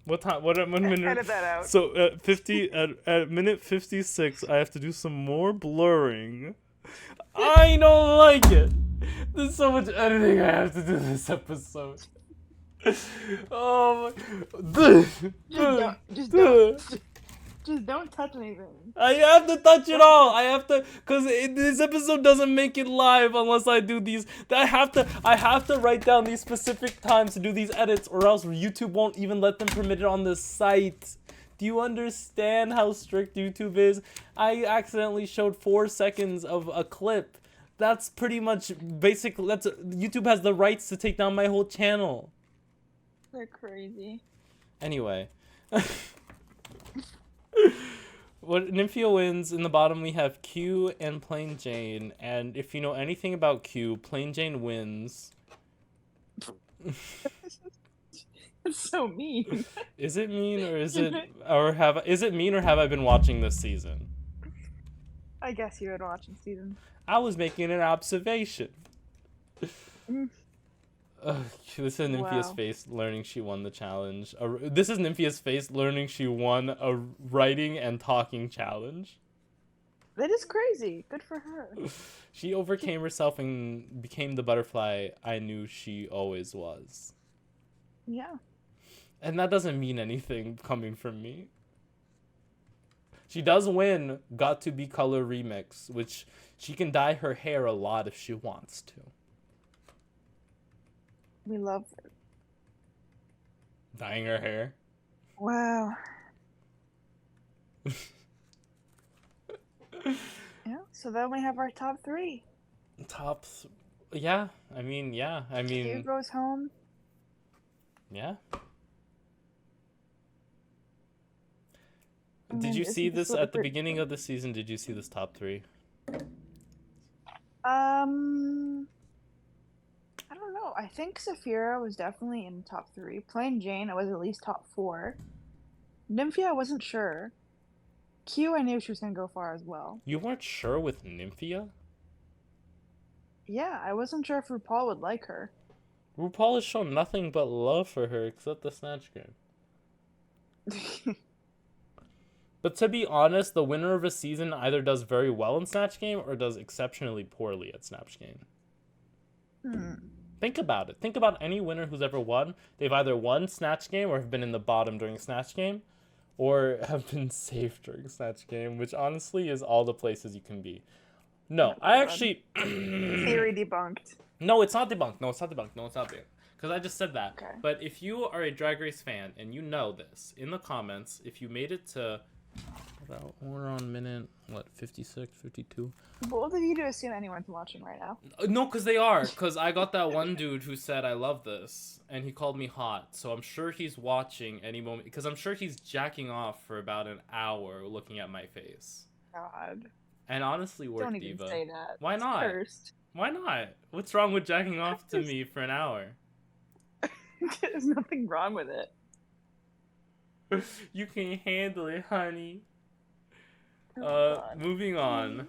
What time? What minute? Edit that out. So at minute 56, I have to do some more blurring. I don't like it. There's so much editing I have to do this episode. Oh my. Just don't touch anything. I have to touch it all. I have to, because this episode doesn't make it live unless I do these. I have to write down these specific times to do these edits, or else YouTube won't even let them permit it on the site. Do you understand how strict YouTube is? I accidentally showed 4 seconds of a clip. That's pretty much basically, YouTube has the rights to take down my whole channel. They're crazy. Anyway. What Nymphia wins. In the bottom we have Q and Plain Jane, and if you know anything about Q, Plain Jane wins. It's so mean. Is it mean, or is it mean, or have I been watching this season? I guess you had watched the season. I was making an observation. This is Nymphia's face learning she won the challenge. This is Nymphia's face learning she won a writing and talking challenge. That is crazy. Good for her. She overcame herself and became the butterfly I knew she always was. Yeah. And that doesn't mean anything coming from me. She does win Got to Be Color Remix, which she can dye her hair a lot if she wants to. We love it. Dyeing her hair. Wow. Yeah, so then we have our top 3. Yeah, I mean... Q goes home. Yeah. Did you see this at the beginning of the season? Did you see this top 3? I don't know. I think Saphira was definitely in top 3. Plain Jane, I was at least top 4. Nymphia, I wasn't sure. Q, I knew she was gonna go far as well. You weren't sure with Nymphia? Yeah, I wasn't sure if RuPaul would like her. RuPaul has shown nothing but love for her except the Snatch Game. But to be honest, the winner of a season either does very well in Snatch Game or does exceptionally poorly at Snatch Game. Think about it. Think about any winner who's ever won. They've either won Snatch Game or have been in the bottom during Snatch Game, or have been safe during Snatch Game, which honestly is all the places you can be. No, Oh, I God. actually... Theory debunked. No, it's not debunked. No, it's not debunked. No, it's not debunked. Because I just said that. Okay. But if you are a Drag Race fan and you know this, in the comments, if you made it to... We're on minute, 56, 52? Bold of you to assume anyone's watching right now. No, because they are. Because I got that one dude who said, I love this. And he called me hot. So I'm sure he's watching any moment. Because I'm sure he's jacking off for about an hour looking at my face. God. And honestly, work Don't even diva. say that. Why It's not? cursed. Why not? What's wrong with jacking off to me for an hour? There's nothing wrong with it. You can handle it, honey. Oh, Moving on.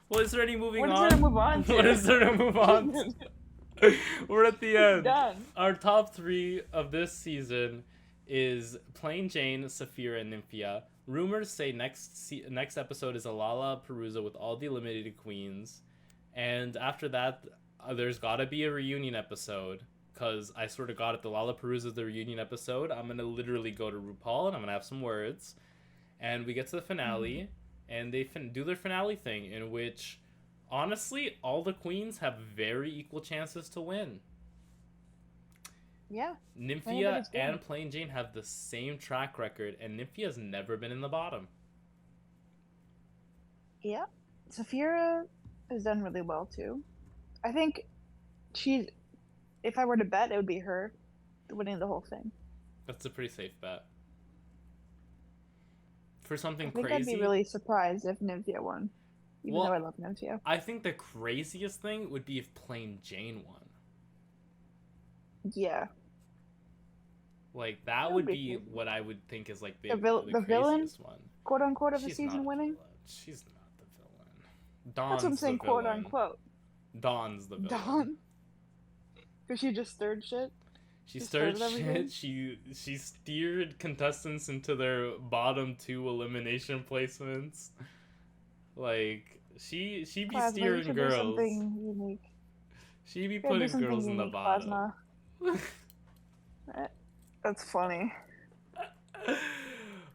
Well, is there any moving on? What is there to move on to? What is there to move on to? We're at the end. Done. Our top 3 of this season is Plain Jane, Saphira, and Nymphia. Rumors say next episode is a Lollapalooza with all the eliminated queens. And after that, there's gotta be a reunion episode. Because I sort of got it, the Lollapalooza is the reunion episode. I'm gonna literally go to RuPaul and I'm gonna have some words. And we get to the finale, and they do their finale thing, in which, honestly, all the queens have very equal chances to win. Yeah. Nymphia and Plain Jane have the same track record, and Nymphia's never been in the bottom. Yeah. Saphira has done really well, too. I think if I were to bet, it would be her winning the whole thing. That's a pretty safe bet. For something I think crazy... I'd be really surprised if Nymphia won. Even though I love Nymphia. I think the craziest thing would be if Plain Jane won. Yeah. Like, that would be what I would think is, like, the villain, one. Quote-unquote, of the season winning? She's not the villain. Dawn's That's what I'm saying, quote-unquote. Dawn's the villain. Dawn? Because she just stirred shit? She stirred shit. She steered contestants into their bottom 2 elimination placements. Like, she be steering girls. Something unique. She be putting girls in the bottom. That's funny.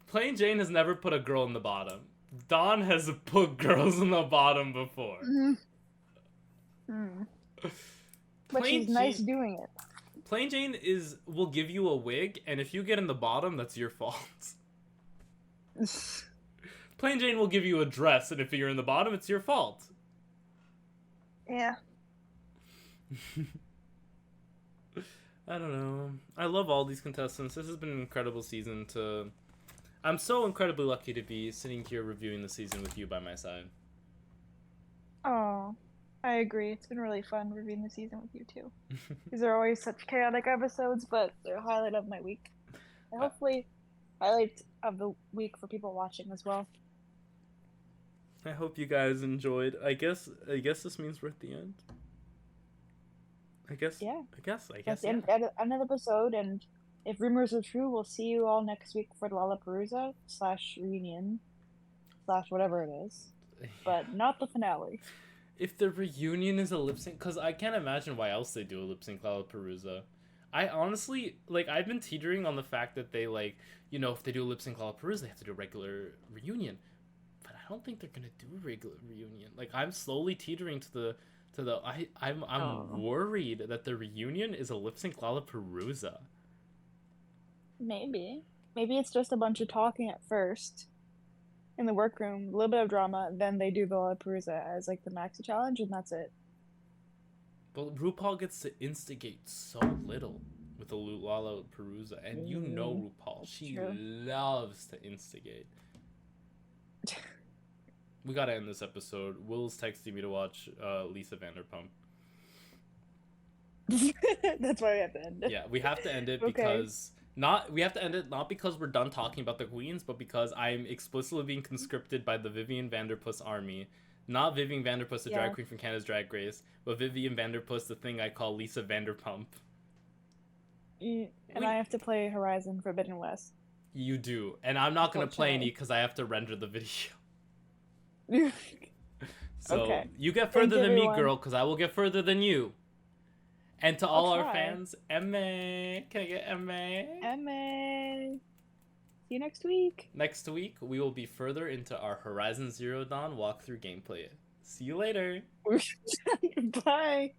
Plain Jane has never put a girl in the bottom. Dawn has put girls in the bottom before. But she's nice doing it. Plain Jane will give you a wig, and if you get in the bottom, that's your fault. Plain Jane will give you a dress, and if you're in the bottom, it's your fault. Yeah. I don't know. I love all these contestants. This has been an incredible season I'm so incredibly lucky to be sitting here reviewing the season with you by my side. Oh, I agree. It's been really fun reviewing the season with you too. These are always such chaotic episodes, but they're a highlight of my week. And hopefully, highlight of the week for people watching as well. I hope you guys enjoyed. I guess this means we're at the end. I guess. That's the end of the episode, and if rumors are true, we'll see you all next week for the Lollapalooza / reunion / whatever it is, but not the finale. If the reunion is a lip sync, because I can't imagine why else they do a lip sync Lollapalooza. I honestly, like, I've been teetering on the fact that they, like, you know, if they do a lip sync Lollapalooza, they have to do a regular reunion. But I don't think they're gonna do a regular reunion. Like, I'm slowly teetering I'm worried that the reunion is a lip sync Lollapalooza. Maybe it's just a bunch of talking at first in the workroom, a little bit of drama, then they do the Lollapalooza as like the maxi challenge, and that's it. But RuPaul gets to instigate so little with the Lollapalooza, and you know RuPaul, she loves to instigate. We gotta end this episode. Will's texting me to watch Lisa Vanderpump. That's why we have to end it. Yeah, we have to end it because not because we're done talking about the queens, but because I'm explicitly being conscripted by the Vivian Vanderpuss army. Not Vivian Vanderpuss, the drag queen from Canada's Drag Race, but Vivian Vanderpuss, the thing I call Lisa Vanderpump. And I have to play Horizon Forbidden West. You do, and I'm not gonna play any because I have to render the video. So you get further than me, girl, because I will get further than you. And to all our fans, Emma, can I get Emma? Emma. See you next week. Next week, we will be further into our Horizon Zero Dawn walkthrough gameplay. See you later! Bye.